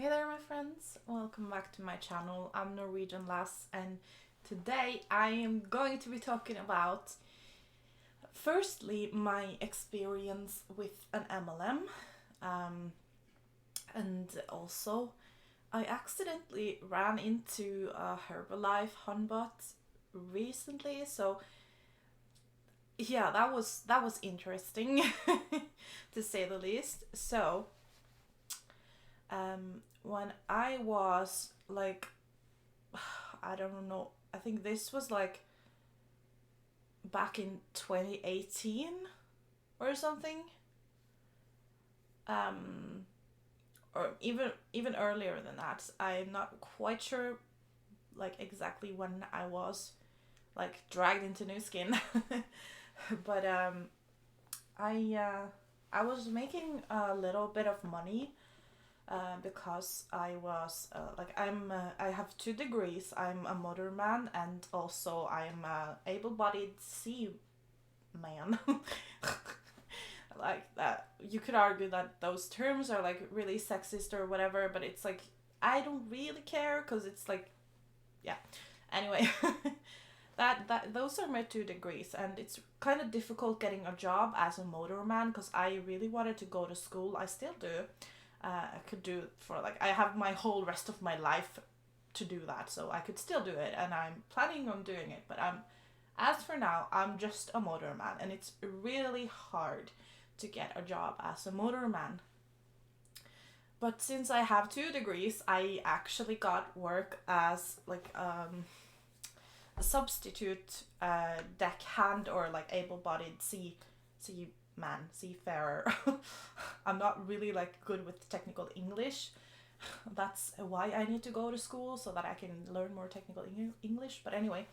Hey there my friends, welcome back to my channel. I'm Norwegianlass and today I am going to be talking about firstly my experience with an MLM and also I accidentally ran into a Herbalife hunbot recently, so yeah, that was interesting to say the least. So when I was like, I don't know, I think this was like back in 2018 or something, or even earlier than that. I'm not quite sure like exactly when I was like dragged into NuSkin, but I was making a little bit of money because I was I have 2 degrees. I'm a motorman and also I'm a able-bodied sea man. Like that, you could argue that those terms are like really sexist or whatever, but it's like I don't really care because it's like, yeah. Anyway, that those are my 2 degrees, and it's kind of difficult getting a job as a motorman because I really wanted to go to school. I still do. I could do it for like I have my whole rest of my life to do that, so I could still do it, and I'm planning on doing it. But as for now, I'm just a motorman, and it's really hard to get a job as a motorman. But since I have 2 degrees, I actually got work as like a substitute deckhand or like able-bodied seaman, seafarer. I'm not really like good with technical English. That's why I need to go to school so that I can learn more technical English. But anyway,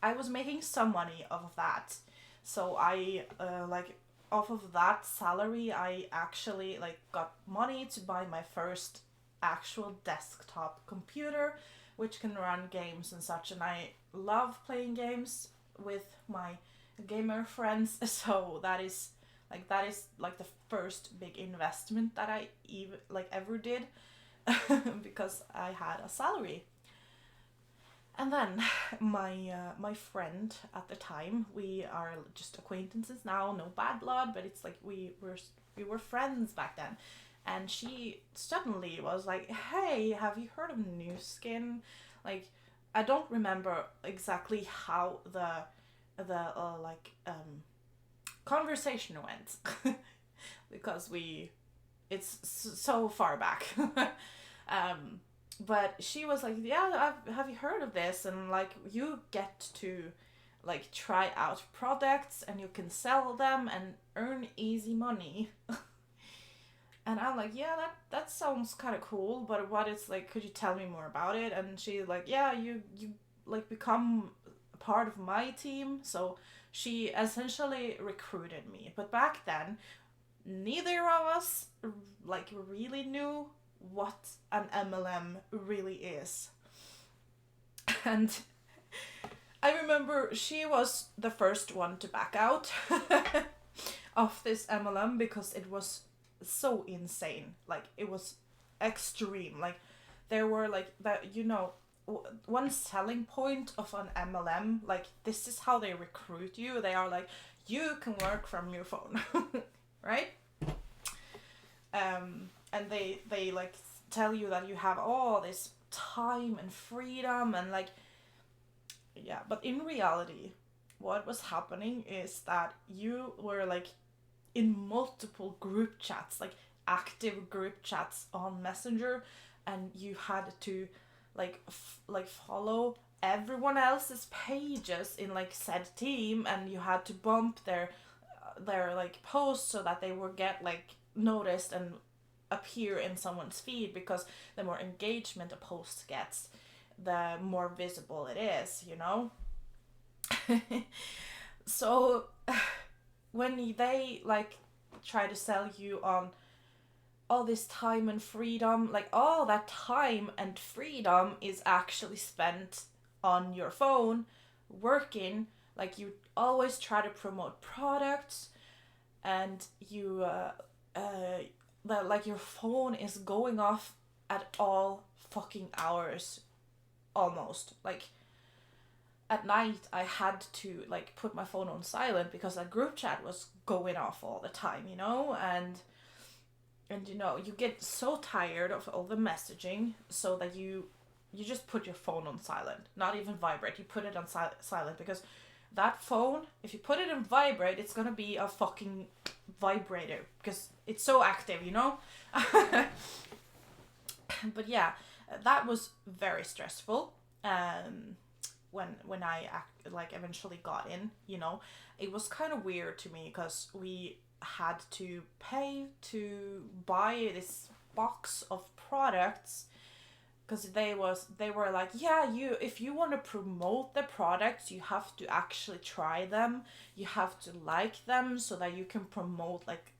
I was making some money off of that, so I like off of that salary I actually like got money to buy my first actual desktop computer which can run games and such, and I love playing games with my gamer friends. So that is like the first big investment that I even like ever did because I had a salary. And then my friend at the time, we are just acquaintances now, no bad blood, but it's like we were friends back then. And she suddenly was like, "Hey, have you heard of NuSkin?" Like, I don't remember exactly how the conversation went because it's so far back. um, but she was like, "Yeah, have you heard of this? And like, you get to like try out products and you can sell them and earn easy money." And I'm like, "Yeah, that sounds kind of cool, but what it's like, could you tell me more about it?" And she's like, "Yeah, you like become part of my team." So she essentially recruited me. But back then, neither of us like really knew what an MLM really is. And I remember she was the first one to back out of this MLM because it was so insane. Like, it was extreme. Like, there were like that, one selling point of an MLM, like, this is how they recruit you. They are like, you can work from your phone, right? And they like tell you that you have all this time and freedom and like, yeah. But in reality, what was happening is that you were like in multiple group chats, like active group chats on Messenger, and you had to like follow everyone else's pages in like said team, and you had to bump their like posts so that they would get like noticed and appear in someone's feed, because the more engagement a post gets, the more visible it is, you know. So when they like try to sell you on all this time and freedom, like all that time and freedom is actually spent on your phone working. Like, you always try to promote products, and you that like your phone is going off at all fucking hours, almost. Like at night I had to like put my phone on silent because that group chat was going off all the time, you know, and you know, you get so tired of all the messaging, so that you just put your phone on silent, not even vibrate. You put it on silent, because that phone, if you put it in vibrate, it's gonna be a fucking vibrator because it's so active, you know. But yeah, that was very stressful. When I like eventually got in, you know, it was kind of weird to me because we had to pay to buy this box of products, because they were like, yeah, you, if you want to promote the products, you have to actually try them, you have to like them, so that you can promote like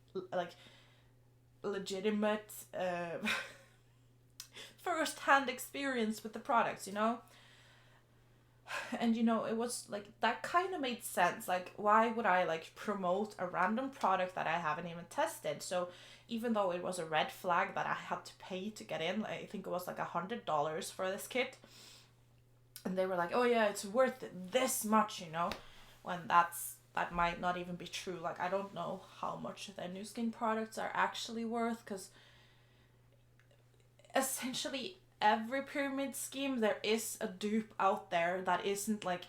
legitimate first hand experience with the products, you know. And you know, it was like, that kind of made sense. Like, why would I like promote a random product that I haven't even tested? So even though it was a red flag that I had to pay to get in, I think it was like $100 for this kit, and they were like, oh yeah, it's worth it this much, you know, when that might not even be true. Like, I don't know how much the NuSkin products are actually worth, because essentially every pyramid scheme, there is a dupe out there that isn't like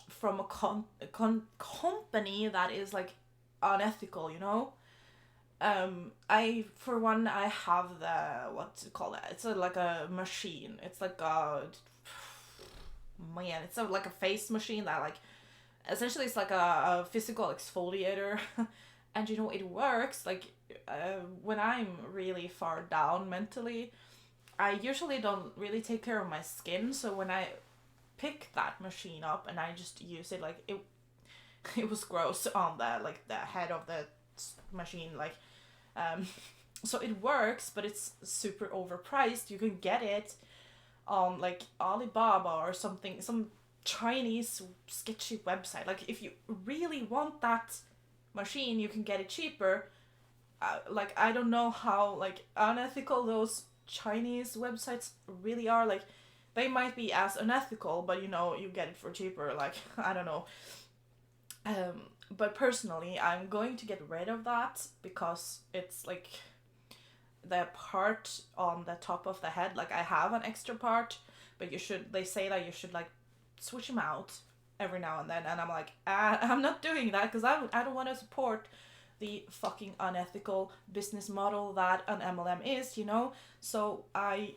from a company that is like unethical, you know. I, for one, I have the, what to call it, it's like a machine, it's like a, man, it's like a face machine that like, essentially it's like a physical exfoliator. And you know, it works like when I'm really far down mentally, I usually don't really take care of my skin, so when I pick that machine up and I just use it, like it was gross on the like the head of the machine, like so it works, but it's super overpriced. You can get it on like Alibaba or something, some Chinese sketchy website. Like, if you really want that machine, you can get it cheaper. Like, I don't know how like unethical those Chinese websites really are. Like, they might be as unethical, but you know, you get it for cheaper. Like, I don't know. But personally, I'm going to get rid of that, because it's like the part on the top of the head. Like, I have an extra part, but they say that you should like switch them out every now and then, and I'm like, I'm not doing that, because I don't want to support the fucking unethical business model that an MLM is, you know. So I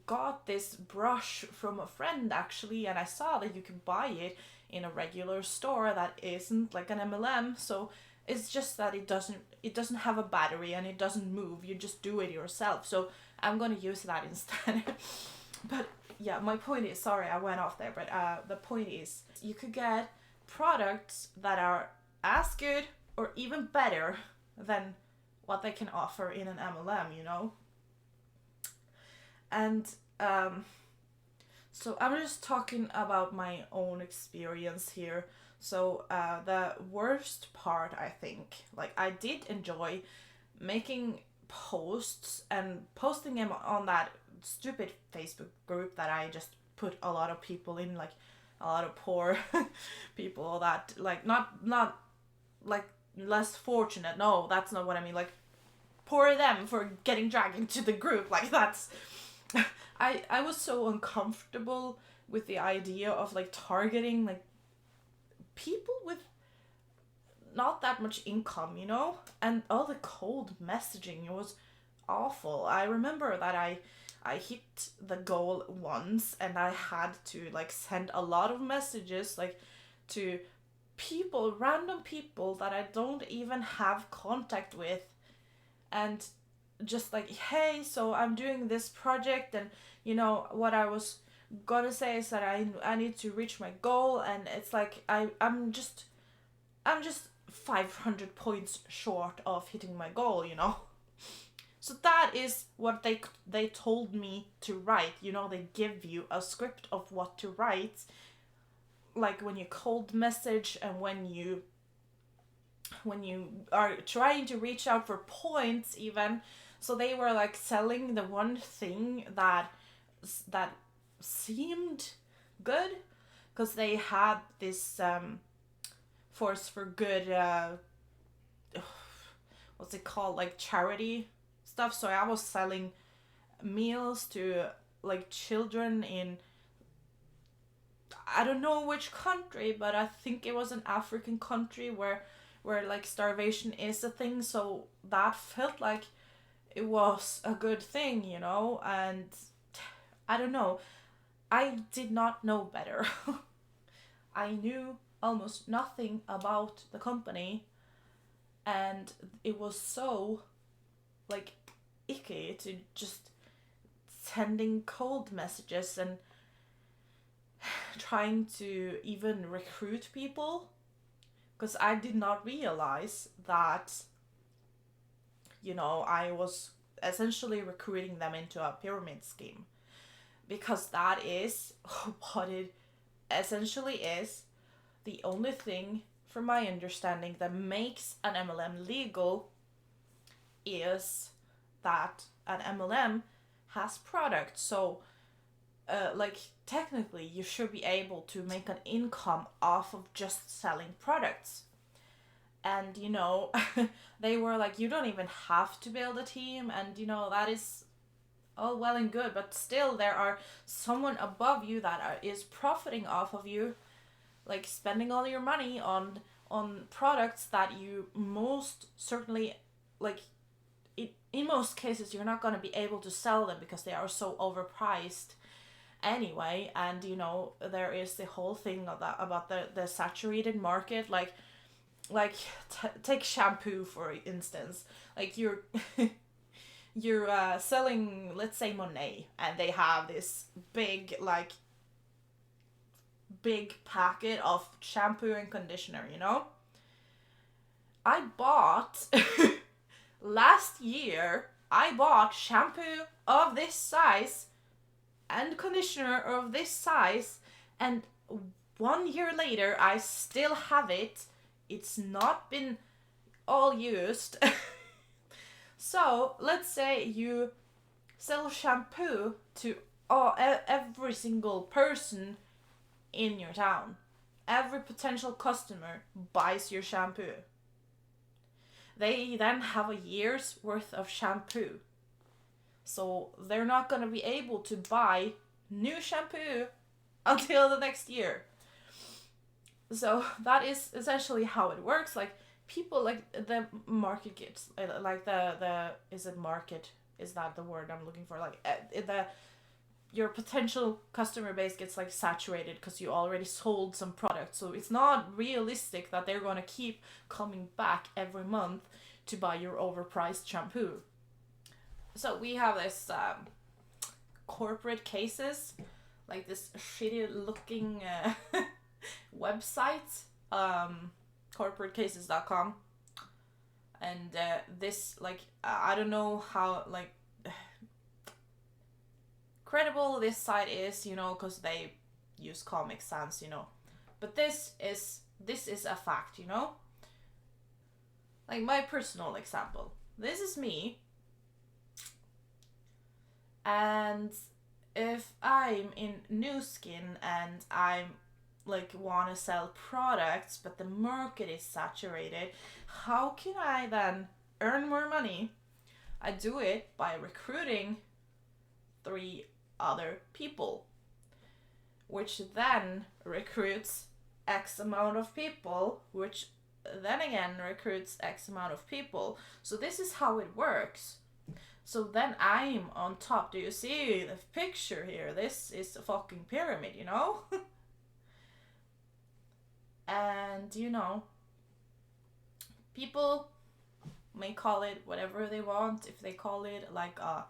got this brush from a friend actually, and I saw that you can buy it in a regular store that isn't like an MLM. So it's just that it doesn't have a battery and it doesn't move. You just do it yourself. So I'm gonna use that instead. But yeah, my point is, sorry, I went off there, but the point is, you could get products that are as good or even better than what they can offer in an MLM, you know? And so I'm just talking about my own experience here. So the worst part, I think, like, I did enjoy making posts and posting them on that stupid Facebook group that I just put a lot of people in, like a lot of poor people that like not like less fortunate. No, that's not what I mean. Like, poor them for getting dragged into the group. Like, that's I was so uncomfortable with the idea of like targeting like people with not that much income, you know? And all the cold messaging, it was awful. I remember that I hit the goal once, and I had to like send a lot of messages like to people, random people that I don't even have contact with, and just like, hey, so I'm doing this project, and you know what I was gonna say is that I need to reach my goal, and it's like I'm just 500 points short of hitting my goal, you know. So that is what they told me to write, you know. They give you a script of what to write, like when you cold message and when you when you are trying to reach out for points even. So they were like selling the one thing that seemed good, because they had this force for good, what's it called, like charity stuff. So I was selling meals to like children in, I don't know which country, but I think it was an African country where like starvation is a thing. So that felt like it was a good thing, you know. And I don't know, I did not know better. I knew almost nothing about the company, and it was so like icky to just sending cold messages and trying to even recruit people, because I did not realize that, you know, I was essentially recruiting them into a pyramid scheme, because that is what it essentially is. The only thing, from my understanding, that makes an MLM legal is that an MLM has products. So like technically you should be able to make an income off of just selling products. And you know, they were like, you don't even have to build a team, and you know, that is all well and good, but still there are someone above you that is profiting off of you, like spending all your money on products that you most certainly, like in most cases you're not going to be able to sell them because they are so overpriced anyway. And you know, there is the whole thing of that about the saturated market, like take shampoo for instance. Like you're you're selling, let's say, Monet, and they have this big packet of shampoo and conditioner, you know. I bought last year, I bought shampoo of this size and conditioner of this size, and 1 year later I still have it. It's not been all used. So let's say you sell shampoo to every single person in your town. Every potential customer buys your shampoo. They then have a year's worth of shampoo. So they're not going to be able to buy new shampoo until the next year. So that is essentially how it works. Like people, like the market gets like the is it market, is that the word I'm looking for? Like your potential customer base gets like saturated because you already sold some product. So it's not realistic that they're going to keep coming back every month to buy your overpriced shampoo. So we have this corporate cases, like this shitty looking website, corporatecases.com. And this, like, I don't know how, like, credible this site is, you know, because they use Comic Sans, you know. But this is a fact, you know. Like my personal example. This is me. And if I'm in NuSkin and I'm like want to sell products, but the market is saturated, how can I then earn more money? I do it by recruiting 3 other people, which then recruits X amount of people, which then again recruits X amount of people. So this is how it works. So then I'm on top. Do you see the picture here? This is a fucking pyramid, you know? And, you know, people may call it whatever they want. If they call it like a,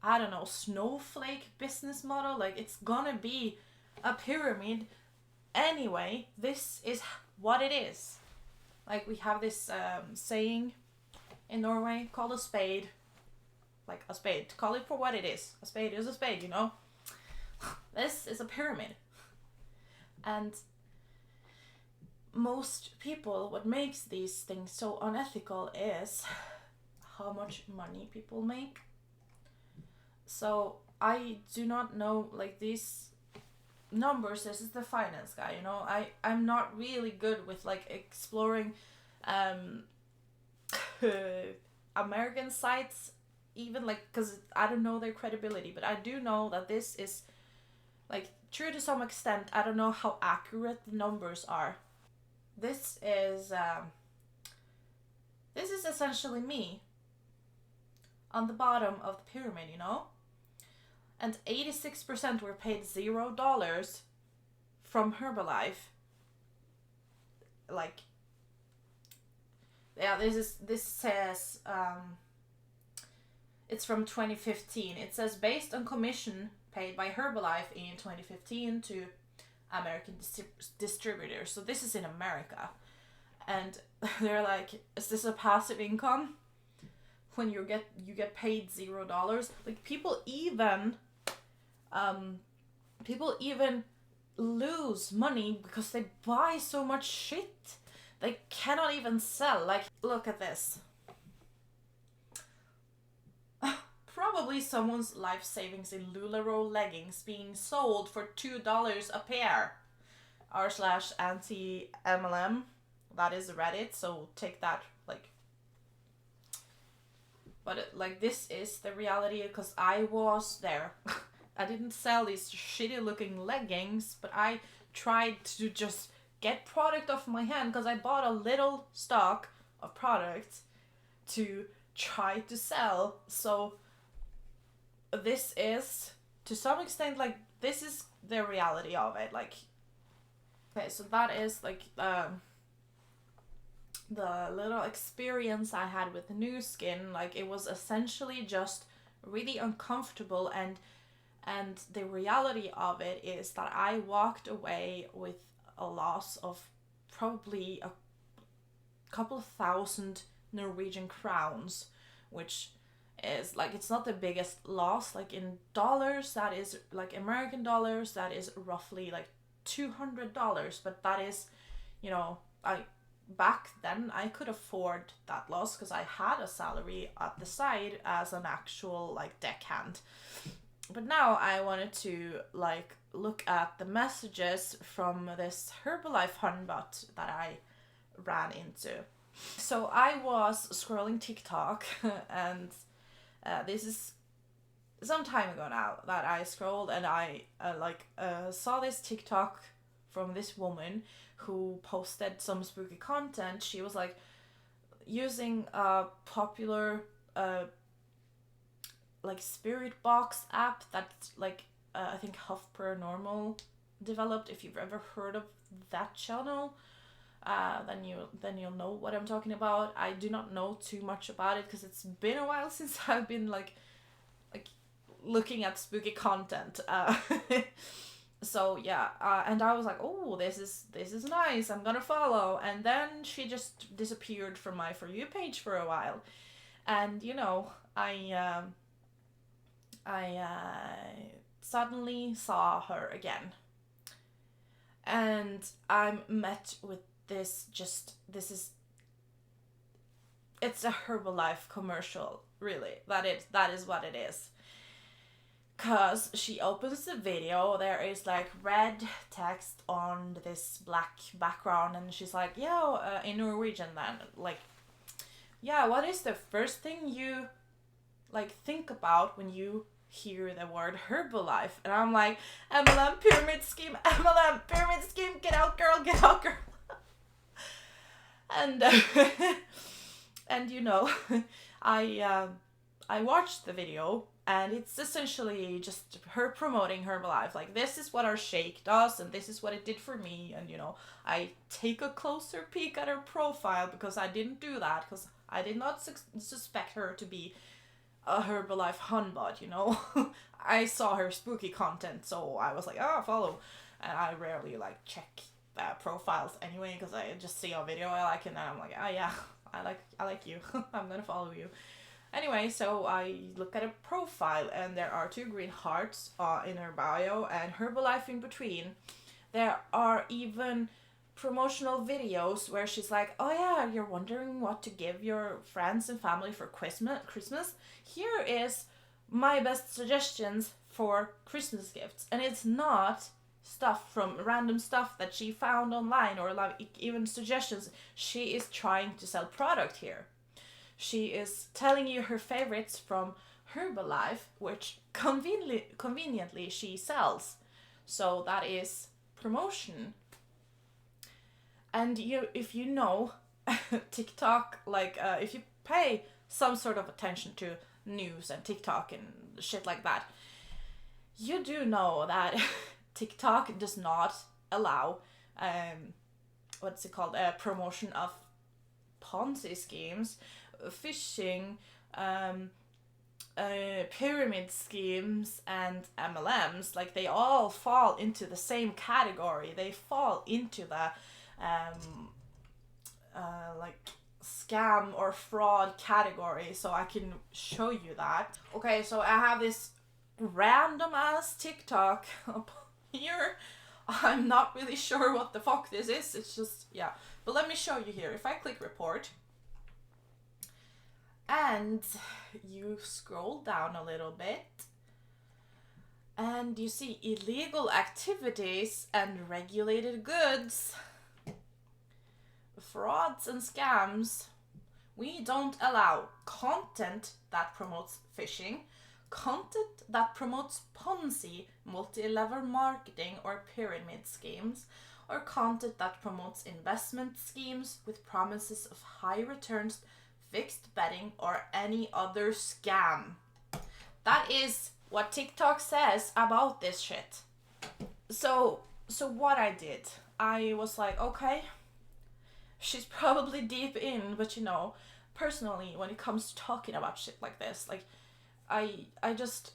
I don't know, snowflake business model, like it's gonna be a pyramid anyway. This is what it is. Like we have this saying in Norway called a spade. Like a spade. Call it for what it is. A spade is a spade, you know? This is a pyramid. And most people, what makes these things so unethical is how much money people make. So I do not know, like, these numbers. This is the finance guy, you know. I'm not really good with like exploring American sites, even, like, because I don't know their credibility, but I do know that this is like true to some extent. I don't know how accurate the numbers are. This is essentially me on the bottom of the pyramid, you know? And 86% were paid $0 from Herbalife. Like, yeah, this says, it's from 2015. It says, based on commission paid by Herbalife in 2015 to American distributors. So this is in America. And they're like, is this a passive income? When you get paid $0? Like, people even lose money because they buy so much shit they cannot even sell. Like, look at this. Probably someone's life savings in LuLaRoe leggings being sold for $2 a pair. r/anti-MLM. That is Reddit, so take that, like. But like, this is the reality, because I was there. I didn't sell these shitty looking leggings, but I tried to just get product off my hand, because I bought a little stock of product to try to sell. So this is, to some extent, like, this is the reality of it. Like, okay, so that is like the little experience I had with NuSkin. Like, it was essentially just really uncomfortable, and the reality of it is that I walked away with a loss of probably a couple thousand Norwegian crowns, which is like, it's not the biggest loss. Like, in dollars, that is, like, American dollars, that is roughly like $200, but that is, you know, back then I could afford that loss because I had a salary at the side as an actual, like, deckhand. But now I wanted to, like, look at the messages from this Herbalife hunbot that I ran into. So I was scrolling TikTok and this is some time ago now that I scrolled, and I saw this TikTok from this woman who posted some spooky content. She was like using a popular like spirit box app that like I think Huff Paranormal developed. If you've ever heard of that channel, then you'll know what I'm talking about. I do not know too much about it because it's been a while since I've been like looking at spooky content. So yeah, and I was like, oh, this is nice, I'm gonna follow. And then she just disappeared from my For You page for a while, and you know, I suddenly saw her again, and I'm met with this. It's a Herbalife commercial, really. That is what it is. Cause she opens the video, there is like red text on this black background, and she's like, yeah, in Norwegian then, like, yeah, what is the first thing you like think about when you hear the word Herbalife? And I'm like, MLM pyramid scheme, MLM pyramid scheme, get out girl. And and you know, I watched the video, and it's essentially just her promoting Herbalife. Like, this is what our shake does, and this is what it did for me. And, you know, I take a closer peek at her profile because I didn't do that, because I did not suspect her to be a Herbalife hunbot, you know. I saw her spooky content, so I was like, oh, follow. And I rarely, like, check profiles anyway, because I just see a video I like, and then I'm like, oh, yeah, I like you. I'm gonna follow you. Anyway, so I look at a profile, and there are 2 green hearts in her bio, and Herbalife in between. There are even promotional videos where she's like, oh yeah, you're wondering what to give your friends and family for Christmas. Here is my best suggestions for Christmas gifts. And it's not stuff from random stuff that she found online or like even suggestions. She is trying to sell product here. She is telling you her favorites from Herbalife, which conveniently she sells. So that is promotion. And if you know TikTok, like if you pay some sort of attention to news and TikTok and shit like that, you do know that TikTok does not allow what's it called, promotion of Ponzi schemes, phishing, pyramid schemes, and MLMs. Like, they all fall into the same category. They fall into the like scam or fraud category. So I can show you that. Okay, so I have this random ass TikTok up here. I'm not really sure what the fuck this is. It's just, yeah. But let me show you here. If I click report and you scroll down a little bit and you see illegal activities and regulated goods, frauds and scams. We don't allow content that promotes phishing, content that promotes Ponzi, multi-level marketing or pyramid schemes, or content that promotes investment schemes with promises of high returns, fixed betting, or any other scam. That is what TikTok says about this shit. So what I did, I was like, okay, she's probably deep in, but you know, personally, when it comes to talking about shit like this, like, I just,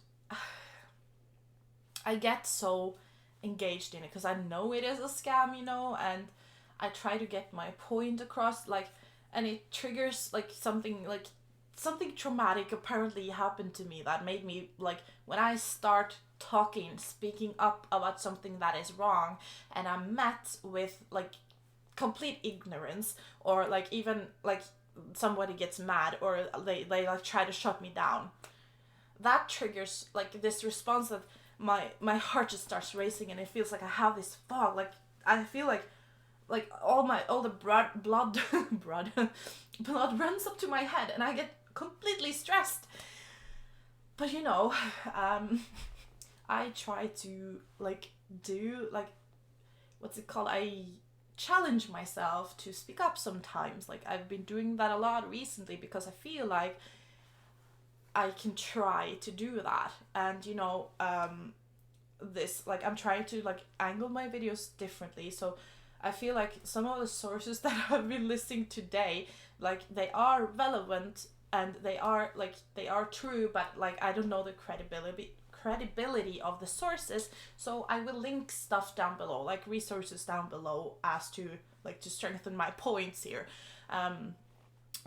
I get so engaged in it because I know it is a scam, you know, and I try to get my point across, like, and it triggers, like, something traumatic apparently happened to me that made me, like, when I start speaking up about something that is wrong, and I'm met with, like, complete ignorance, or like even like somebody gets mad, or they like try to shut me down, that triggers like this response that my heart just starts racing, and it feels like I have this fog, like I feel like all the blood runs up to my head, and I get completely stressed. But you know, I try to like do like, what's it called, I challenge myself to speak up sometimes. Like, I've been doing that a lot recently because I feel like I can try to do that. And you know, this, like, I'm trying to like angle my videos differently, so I feel like some of the sources that I've been listening today, like, they are relevant and they are true, but like I don't know the credibility of the sources, so I will link stuff down below, like resources down below, as to like to strengthen my points here.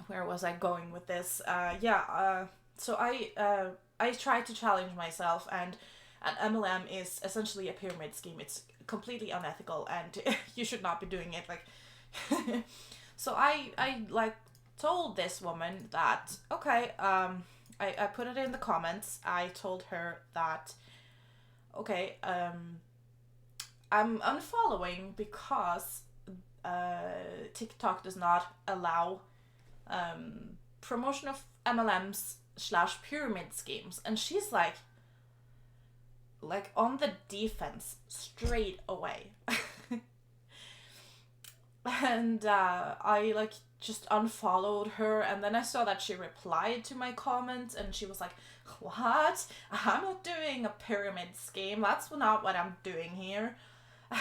Where was I going with this? So I try to challenge myself, and an MLM is essentially a pyramid scheme. It's completely unethical, and you should not be doing it. Like, so I like told this woman that, okay, I put it in the comments. I told her that, okay, I'm unfollowing because TikTok does not allow promotion of MLMs / pyramid schemes. And she's like on the defense straight away. And I like just unfollowed her, and then I saw that she replied to my comments, and she was like, what? I'm not doing a pyramid scheme. That's not what I'm doing here.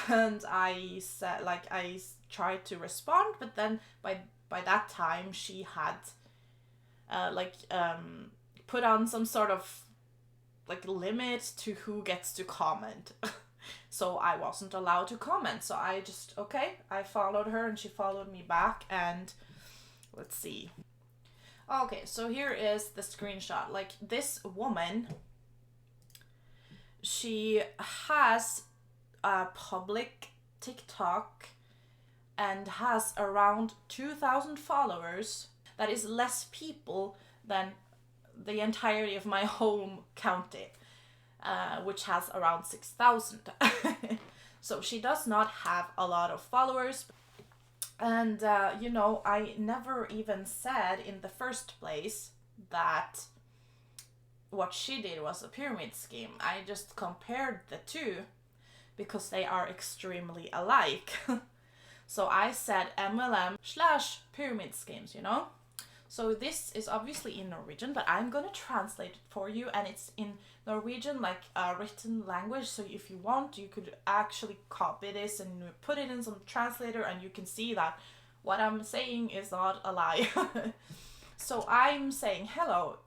And I said, like, I tried to respond, but then by that time she had put on some sort of like limit to who gets to comment. So I wasn't allowed to comment. So I just, okay, I followed her and she followed me back, and let's see. Okay, so here is the screenshot. Like, this woman, she has a public TikTok and has around 2,000 followers. That is less people than the entirety of my home county, which has around 6,000. So she does not have a lot of followers. And, you know, I never even said in the first place that what she did was a pyramid scheme. I just compared the two because they are extremely alike. So I said MLM/pyramid schemes, you know? So this is obviously in Norwegian, but I'm gonna translate it for you, and it's in Norwegian, like a written language. So if you want, you could actually copy this and put it in some translator, and you can see that what I'm saying is not a lie. So I'm saying, hello,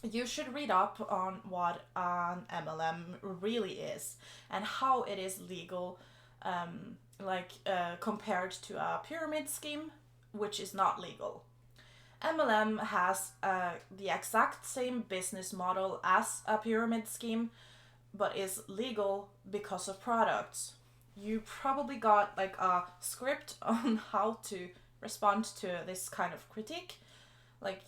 you should read up on what an MLM really is and how it is legal, compared to a pyramid scheme, which is not legal. MLM has the exact same business model as a pyramid scheme, but is legal because of products. You probably got like a script on how to respond to this kind of critique. Like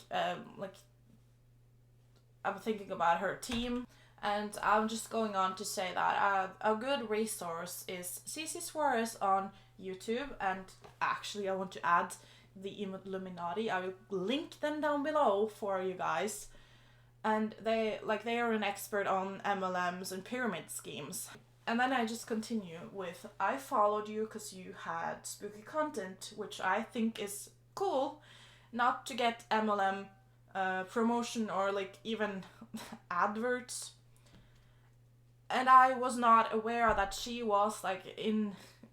I'm thinking about her team, and I'm just going on to say that a good resource is Cici Suarez on YouTube, and actually I want to add the Illuminaughty. I will link them down below for you guys. And they are an expert on MLMs and pyramid schemes. And then I just continue with, I followed you because you had spooky content, which I think is cool. Not to get MLM promotion or like even adverts. And I was not aware that she was like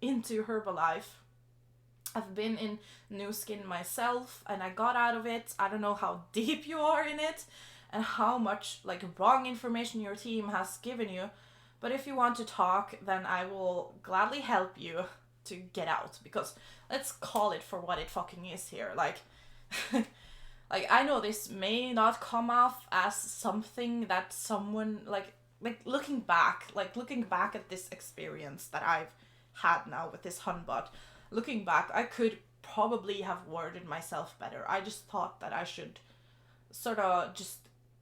into Herbalife. I've been in NuSkin myself, and I got out of it. I don't know how deep you are in it and how much like wrong information your team has given you, but if you want to talk, then I will gladly help you to get out, because let's call it for what it fucking is here. Like like I know this may not come off as something that someone like looking back at this experience that I've had now with this hunbot. Looking back, I could probably have worded myself better. I just thought that I should sort of just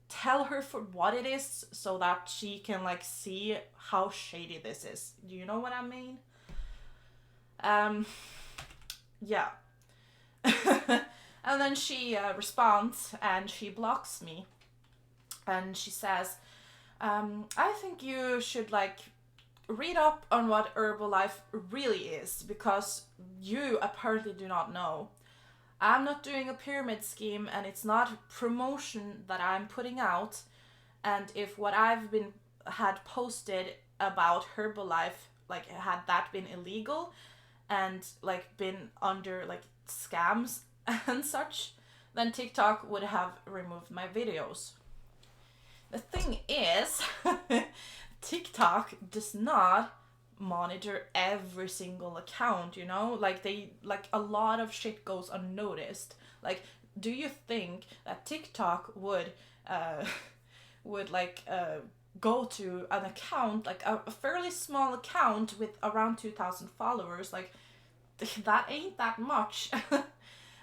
tell her for what it is so that she can like see how shady this is. Do you know what I mean? Yeah. And then she responds and she blocks me. And she says, I think you should like read up on what Herbalife really is, because you apparently do not know. I'm not doing a pyramid scheme, and it's not promotion that I'm putting out. And if what I've had posted about Herbalife, like had that been illegal and like been under like scams and such, then TikTok would have removed my videos. The thing is, TikTok does not monitor every single account, you know? Like a lot of shit goes unnoticed. Like, do you think that TikTok would go to an account, like a fairly small account with around 2,000 followers? Like, that ain't that much.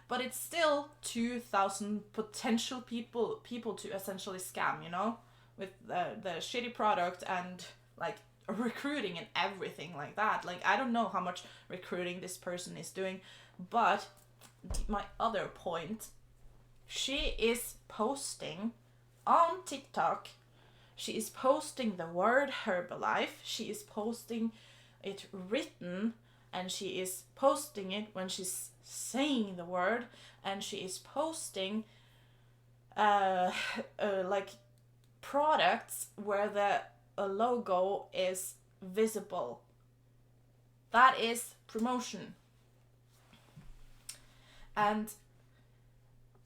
But it's still 2,000 potential people to essentially scam, you know? With the shitty product and like recruiting and everything like that. Like, I don't know how much recruiting this person is doing, but my other point, she is posting on TikTok, she is posting the word Herbalife, she is posting it written, and she is posting it when she's saying the word, and she is posting like products where the logo is visible. That is promotion. And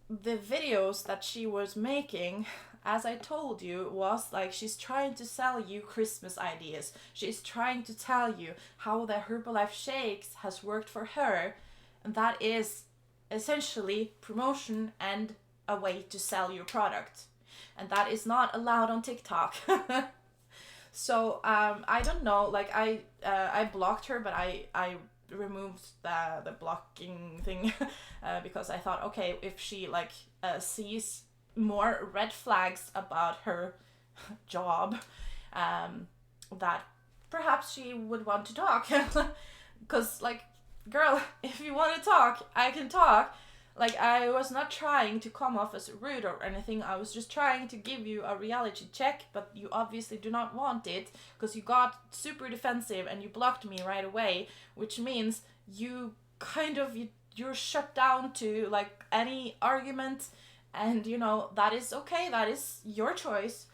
the videos that she was making, as I told you, was like she's trying to sell you Christmas ideas. She's trying to tell you how the Herbalife shakes has worked for her, and that is essentially promotion and a way to sell your product. And that is not allowed on TikTok. So I don't know, like I blocked her, but I removed the blocking thing because I thought, okay, if she like sees more red flags about her job, that perhaps she would want to talk. Because like, girl, if you want to talk, I can talk. Like, I was not trying to come off as rude or anything. I was just trying to give you a reality check, but you obviously do not want it because you got super defensive and you blocked me right away, which means you kind of, you're shut down to like any argument, and you know, that is okay. That is your choice.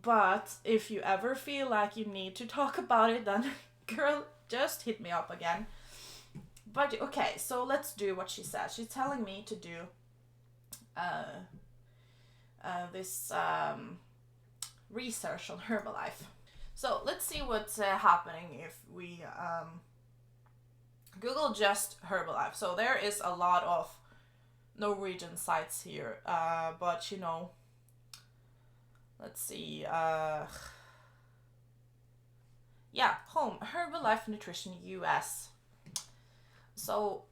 But if you ever feel like you need to talk about it, then girl, just hit me up again. But okay, so let's do what she says. She's telling me to do this research on Herbalife. So let's see what's happening if we Google just Herbalife. So there is a lot of Norwegian sites here, but you know, let's see. Yeah, home Herbalife Nutrition US. So,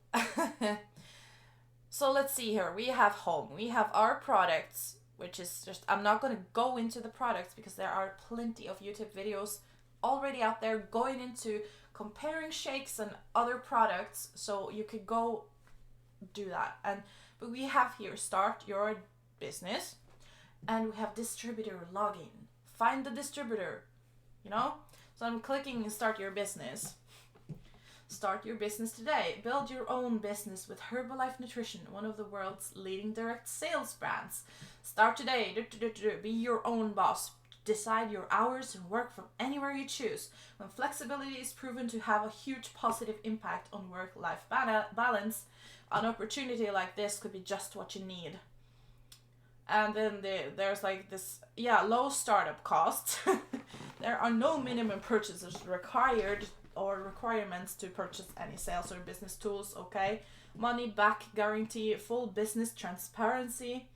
so let's see here. We have home. We have our products, which is just, I'm not going to go into the products because there are plenty of YouTube videos already out there going into comparing shakes and other products. So you could go do that. But we have here, start your business, and we have distributor login. Find the distributor, you know? So I'm clicking start your business. Start your business today. Build your own business with Herbalife Nutrition, one of the world's leading direct sales brands. Start today. Be your own boss. Decide your hours and work from anywhere you choose. When flexibility is proven to have a huge positive impact on work-life balance, an opportunity like this could be just what you need. And then there's like this, low startup costs. There are no minimum purchases required or requirements to purchase any sales or business tools, okay? Money back guarantee, full business transparency.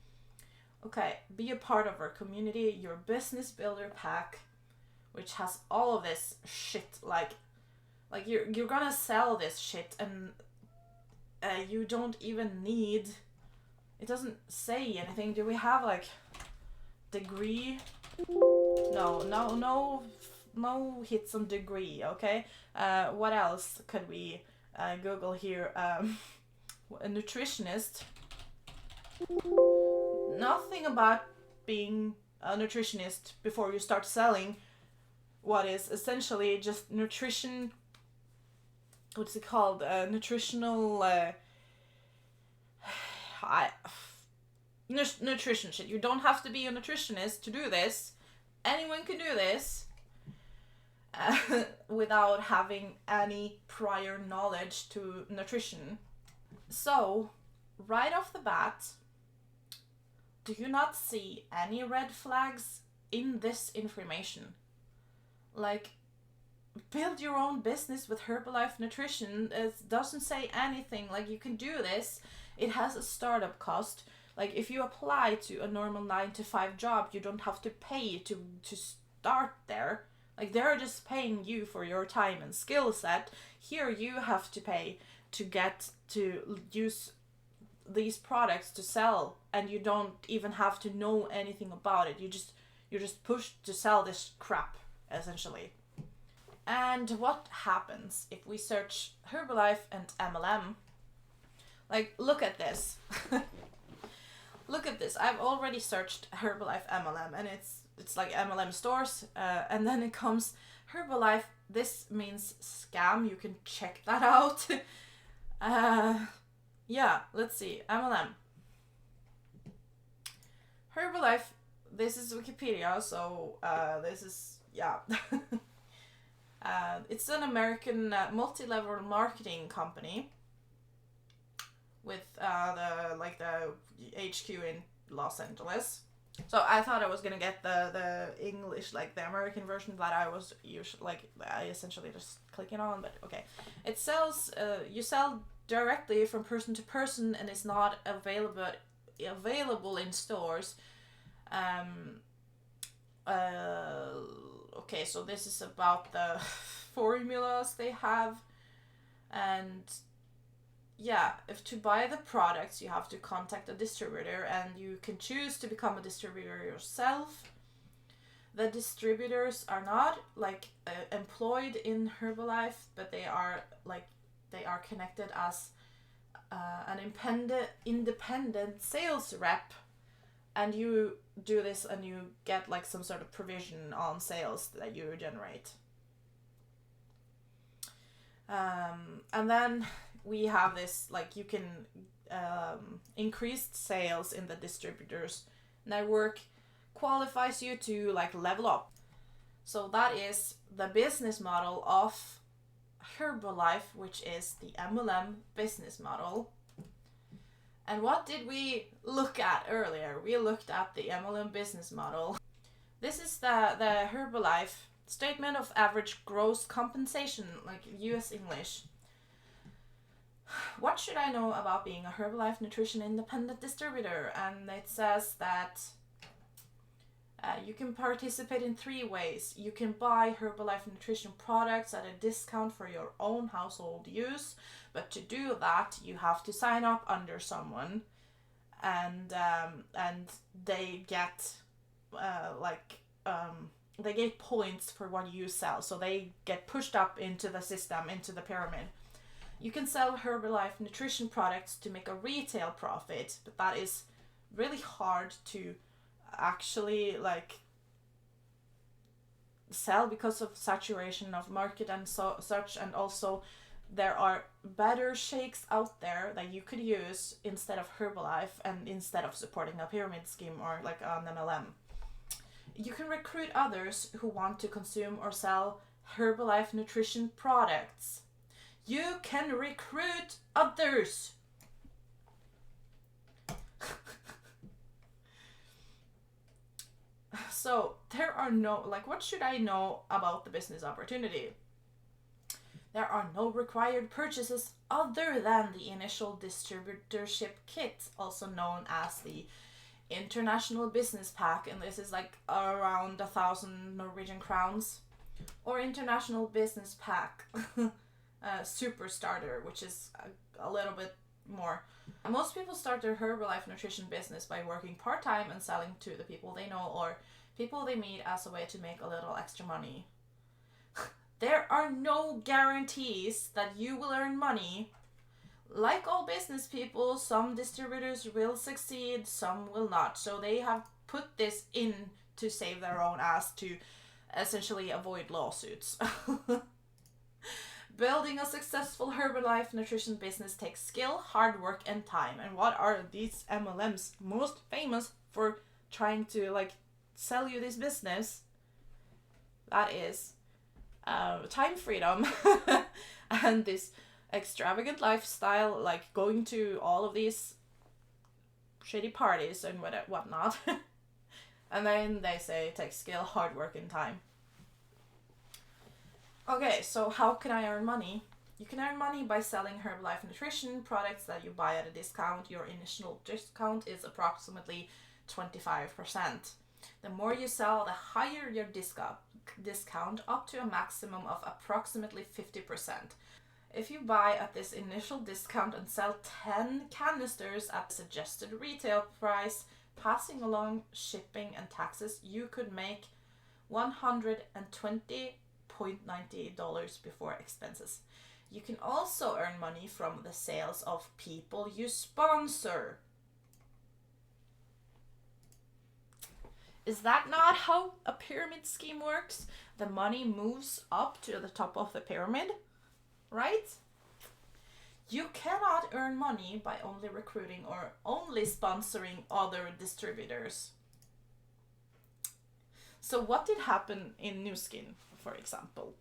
Okay, be a part of our community, your business builder pack, which has all of this shit, like you're gonna sell this shit, and you don't even need, it doesn't say anything. Do we have like degree? No hits on degree, okay? What else could we Google here? A nutritionist. Nothing about being a nutritionist before you start selling what is essentially just nutrition. What's it called? Nutritional nutrition shit. You don't have to be a nutritionist to do this. Anyone can do this without having any prior knowledge to nutrition. So, right off the bat, do you not see any red flags in this information? Like, build your own business with Herbalife Nutrition. It doesn't say anything like you can do this. It has a startup cost. Like, if you apply to a normal 9-to-5 job, you don't have to pay to start there. Like, they're just paying you for your time and skill set. Here you have to pay to get to use these products to sell, and you don't even have to know anything about it. You're just pushed to sell this crap, essentially. And what happens if we search Herbalife and MLM? Like, look at this. Look at this. I've already searched Herbalife MLM, and it's like MLM stores, and then it comes Herbalife. This means scam. You can check that out. Yeah, let's see. MLM. Herbalife. This is Wikipedia, so this is, yeah. It's an American multi-level marketing company with the HQ in Los Angeles. So I thought I was gonna get the English, like the American version that I was I essentially just clicking on, but okay. It sells, you sell directly from person to person, and it's not available in stores. Okay, so this is about the formulas they have. And yeah, if to buy the products, you have to contact a distributor, and you can choose to become a distributor yourself. The distributors are not like employed in Herbalife, but they are connected as an independent sales rep, and you do this and you get like some sort of provision on sales that you generate. And then we have this, like, you can increased sales in the distributors network qualifies you to like level up. So that is the business model of Herbalife, which is the MLM business model. And what did we look at earlier? We looked at the MLM business model. This is the Herbalife statement of average gross compensation, like US English. What should I know about being a Herbalife nutrition independent distributor? And it says that you can participate in 3 ways. You can buy Herbalife nutrition products at a discount for your own household use, but to do that you have to sign up under someone, and they get they get points for what you sell, so they get pushed up into the system, into the pyramid. You can sell Herbalife nutrition products to make a retail profit, but that is really hard to actually like sell because of saturation of market and such. And also there are better shakes out there that you could use instead of Herbalife, and instead of supporting a pyramid scheme or like an MLM. You can recruit others who want to consume or sell Herbalife nutrition products. You can recruit others. So there are no, like, what should I know about the business opportunity? There are no required purchases other than the initial distributorship kit, also known as the International Business Pack, and this is like around 1,000 Norwegian crowns, or International Business Pack Super Starter, which is a little bit more. Most people start their Herbalife nutrition business by working part-time and selling to the people they know or people they meet as a way to make a little extra money. There are no guarantees that you will earn money. Like all business people, some distributors will succeed, some will not. So they have put this in to save their own ass, to essentially avoid lawsuits. Building a successful Herbalife nutrition business takes skill, hard work, and time. And what are these MLMs most famous for trying to like sell you this business? That is time freedom and this extravagant lifestyle, like going to all of these shitty parties and whatnot. And then they say it takes skill, hard work, and time. Okay, so how can I earn money? You can earn money by selling Herbalife nutrition products that you buy at a discount. Your initial discount is approximately 25%. The more you sell, the higher your discount, up to a maximum of approximately 50%. If you buy at this initial discount and sell 10 canisters at the suggested retail price, passing along shipping and taxes, you could make $120.90 before expenses. You can also earn money from the sales of people you sponsor. Is that not how a pyramid scheme works? The money moves up to the top of the pyramid, right? You cannot earn money by only recruiting or only sponsoring other distributors. So what did happen in NuSkin, for example?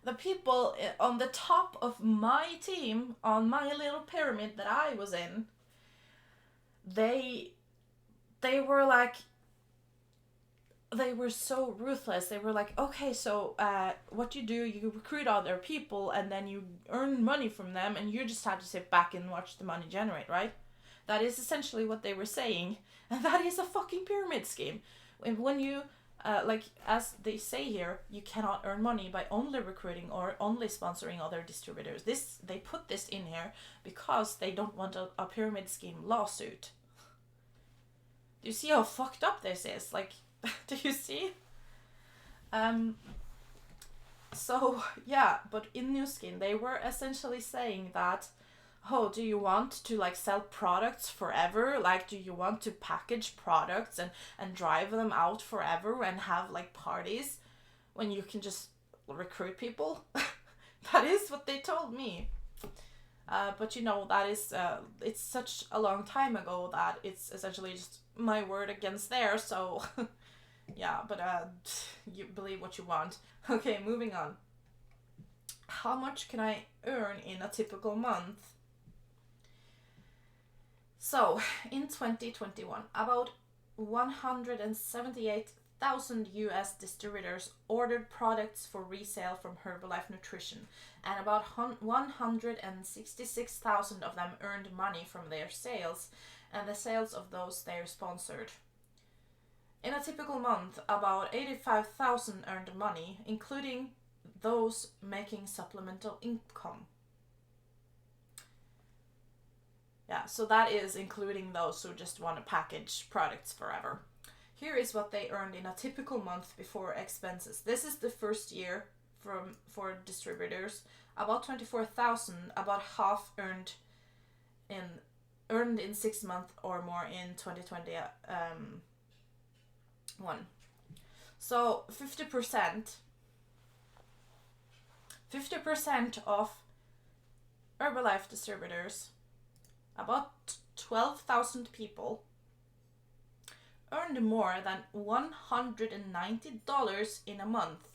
The people on the top of my team, on my little pyramid that I was in, they were like, they were so ruthless. They were like, okay, so what you do, you recruit other people and then you earn money from them and you just have to sit back and watch the money generate, right? That is essentially what they were saying. And that is a fucking pyramid scheme. When you like as they say here, you cannot earn money by only recruiting or only sponsoring other distributors. They put this in here because they don't want a pyramid scheme lawsuit. Do you see how fucked up this is? Like, do you see? So yeah, but in NuSkin they were essentially saying that, oh, do you want to like sell products forever? Like, do you want to package products and drive them out forever and have like parties when you can just recruit people? That is what they told me. But you know, that is, it's such a long time ago that it's essentially just my word against theirs, so yeah, but you believe what you want. Okay, moving on. How much can I earn in a typical month? So, in 2021, about 178,000 US distributors ordered products for resale from Herbalife Nutrition, and about 166,000 of them earned money from their sales, and the sales of those they are sponsored. In a typical month, about 85,000 earned money, including those making supplemental income. Yeah, so that is including those who just want to package products forever. Here is what they earned in a typical month before expenses. This is the first year for distributors. About 24,000, about half earned in 6 months or more in 2021. So 50% of Herbalife distributors, about 12,000 people, earned more than $190 in a month.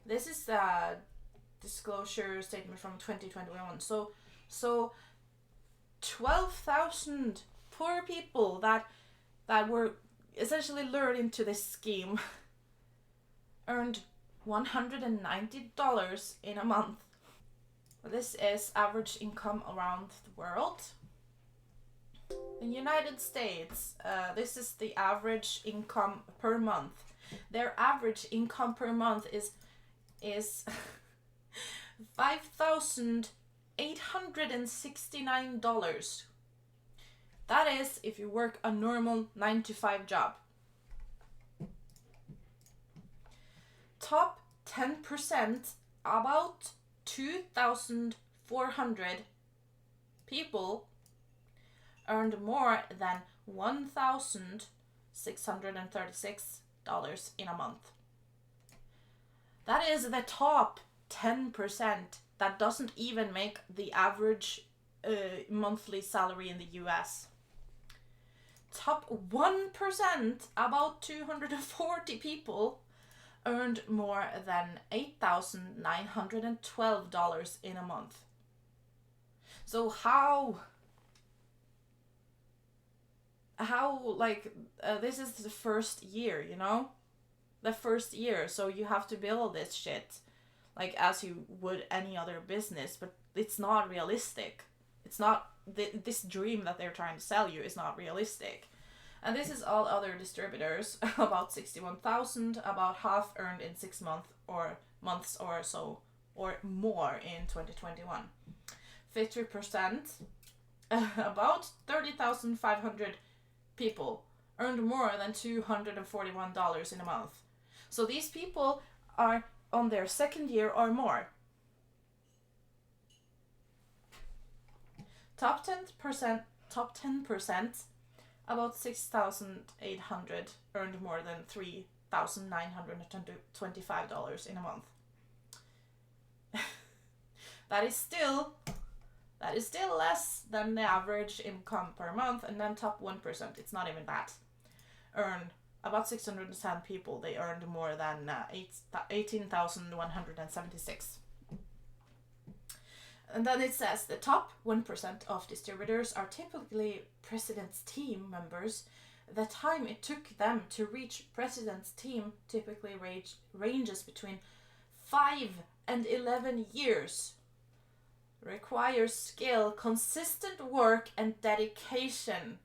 This is a disclosure statement from 2021. So 12,000 poor people that were essentially lured into this scheme earned $190 in a month. This is average income around the world. In the United States, this is the average income per month. Their average income per month is $5,869. That is if you work a normal 9-to-5 job. Top 10%, about 2,400 people earned more than $1,636 in a month. That is the top 10%. That doesn't even make the average monthly salary in the US. Top 1%, about 240 people, earned more than $8,912 in a month. So how this is the first year, you know? The first year, so you have to build this shit like as you would any other business, but it's not realistic. It's not, this dream that they're trying to sell you is not realistic. And this is all other distributors, about 61,000, about half earned in 6 months or so, or more in 2021. 50%, about 30,500 people earned more than $241 in a month. So these people are on their second year or more. Top 10%, about 6,800 earned more than $3,925 in a month. That is still less than the average income per month. And then top 1%, it's not even that, earned about 610 people. They earned more than 18,176. And then it says the top 1% of distributors are typically president's team members. The time it took them to reach president's team typically ranges between 5 and 11 years. Requires skill, consistent work, and dedication.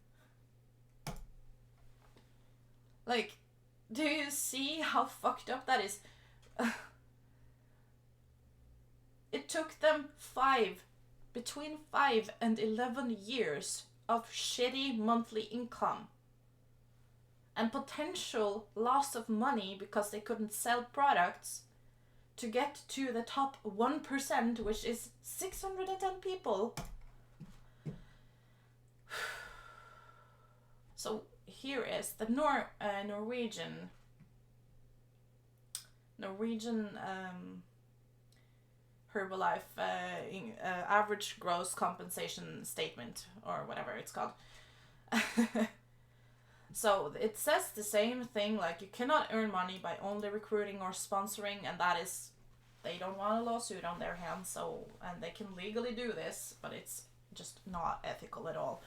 Like, Do you see how fucked up that is? It took them between 5 and 11 years of shitty monthly income and potential loss of money because they couldn't sell products to get to the top 1%, which is 610 people. So here is the Norwegian Herbalife average gross compensation statement, or whatever it's called. So it says the same thing, like you cannot earn money by only recruiting or sponsoring, and that is, they don't want a lawsuit on their hands, so, and they can legally do this, but it's just not ethical at all.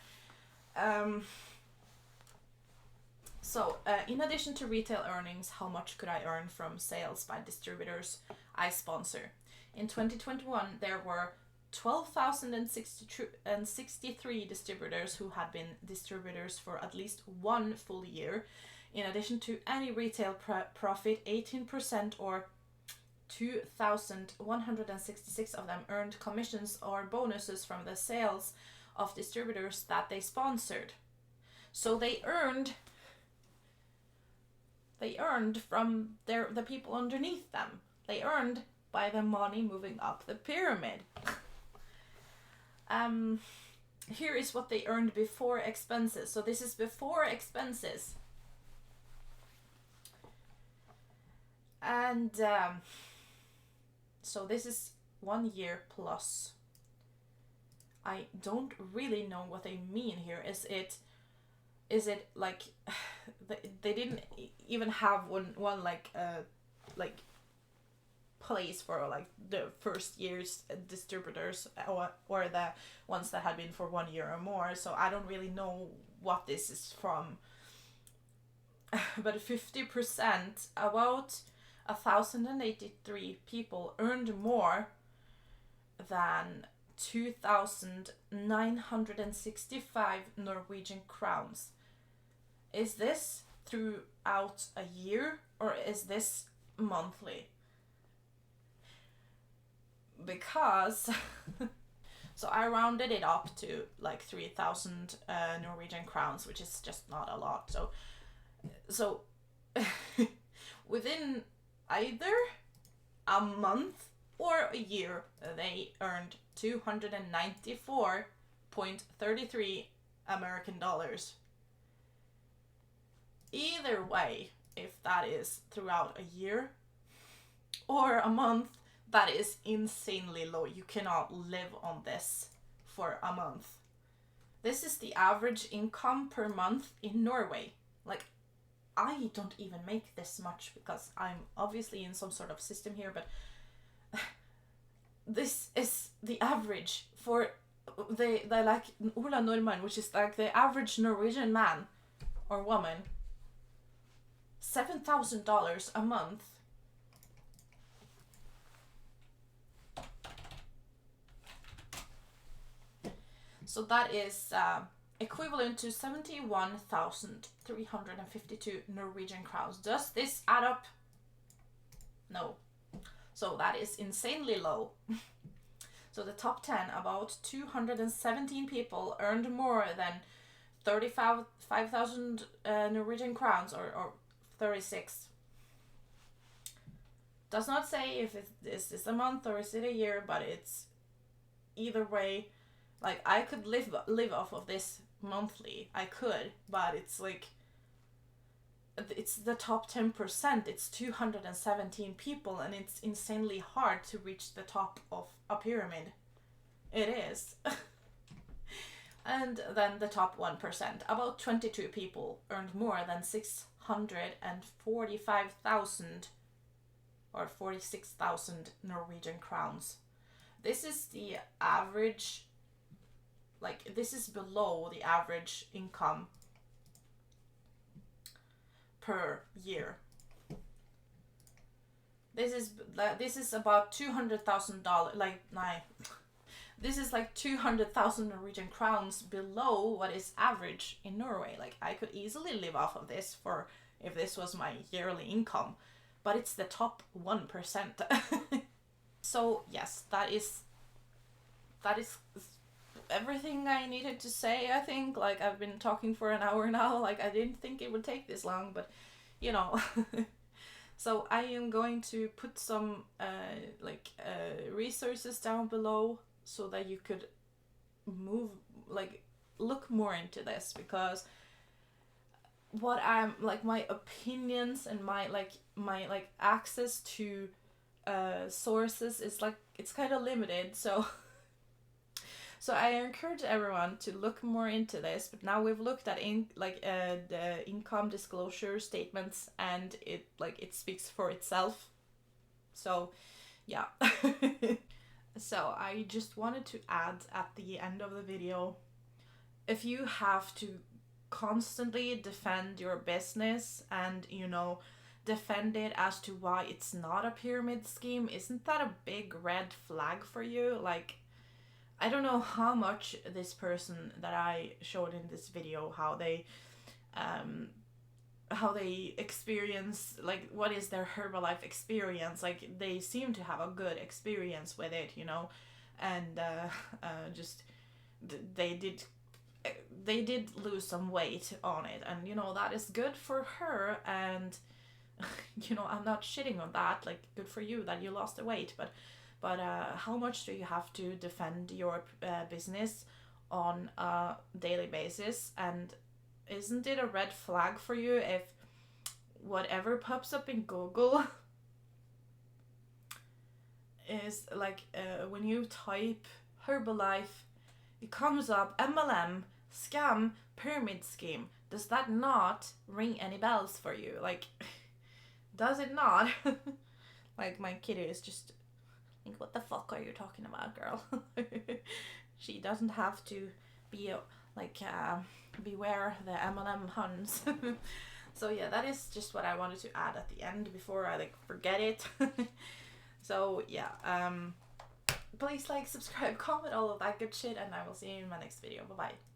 So, in addition to retail earnings, how much could I earn from sales by distributors I sponsor? In 2021, there were 12,063 distributors who had been distributors for at least 1 full year. In addition to any retail profit, 18% or 2,166 of them earned commissions or bonuses from the sales of distributors that they sponsored. So they earned from the people underneath them. They earned by the money moving up the pyramid. Here is what they earned before expenses. So this is before expenses. And so this is 1 year plus. I don't really know what they mean here. Is it like they didn't even have one like place for like the first year's distributors or the ones that had been for 1 year or more, so I don't really know what this is from. But 50%, about 1,083 people earned more than 2,965 Norwegian crowns. Is this throughout a year or is this monthly? Because so I rounded it up to like 3,000 Norwegian crowns, which is just not a lot. So within either a month or a year, they earned 294.33 American dollars. Either way, if that is throughout a year or a month, that is insanely low. You cannot live on this for a month. This is the average income per month in Norway. Like, I don't even make this much because I'm obviously in some sort of system here, but this is the average for the like Ola Nordmann, which is like the average Norwegian man or woman. $7,000 a month. So that is equivalent to 71,352 Norwegian crowns. Does this add up? No. So that is insanely low. So the top 10, about 217 people earned more than 35,000 Norwegian crowns or 36. Does not say if is this a month or is it a year, but it's either way. Like, I could live off of this monthly. I could, but it's like, it's the top 10%. It's 217 people, and it's insanely hard to reach the top of a pyramid. It is. And then the top 1%. About 22 people earned more than 645,000 or 46,000 Norwegian crowns. This is the average. Like, this is below the average income per year. This is about $200,000. This is like 200,000 Norwegian crowns below what is average in Norway. Like, I could easily live off of this for if this was my yearly income, but it's the top 1%. So yes, that is everything I needed to say, I think. Like, I've been talking for an hour now. Like, I didn't think it would take this long, but you know. So I am going to put some resources down below so that you could look more into this, because what I'm like, my opinions and my access to sources is like, it's kind of limited. So I encourage everyone to look more into this. But now we've looked at the income disclosure statements, and it speaks for itself. So yeah. So I just wanted to add at the end of the video, if you have to constantly defend your business and, you know, defend it as to why it's not a pyramid scheme, isn't that a big red flag for you? Like, I don't know how much this person that I showed in this video, how they experience, like, what is their Herbalife experience. Like, they seem to have a good experience with it, you know, and just they did lose some weight on it, and you know, that is good for her. And you know, I'm not shitting on that. Like, good for you that you lost the weight, but how much do you have to defend your business on a daily basis? And isn't it a red flag for you if whatever pops up in Google is like, when you type Herbalife, it comes up MLM, scam, pyramid scheme? Does that not ring any bells for you? Like, does it not? Like, my kitty is just like, what the fuck are you talking about, girl? She doesn't have to be beware the MLM Huns. So yeah, that is just what I wanted to add at the end before I forget it. So yeah, please subscribe, comment, all of that good shit, and I will see you in my next video. Bye bye.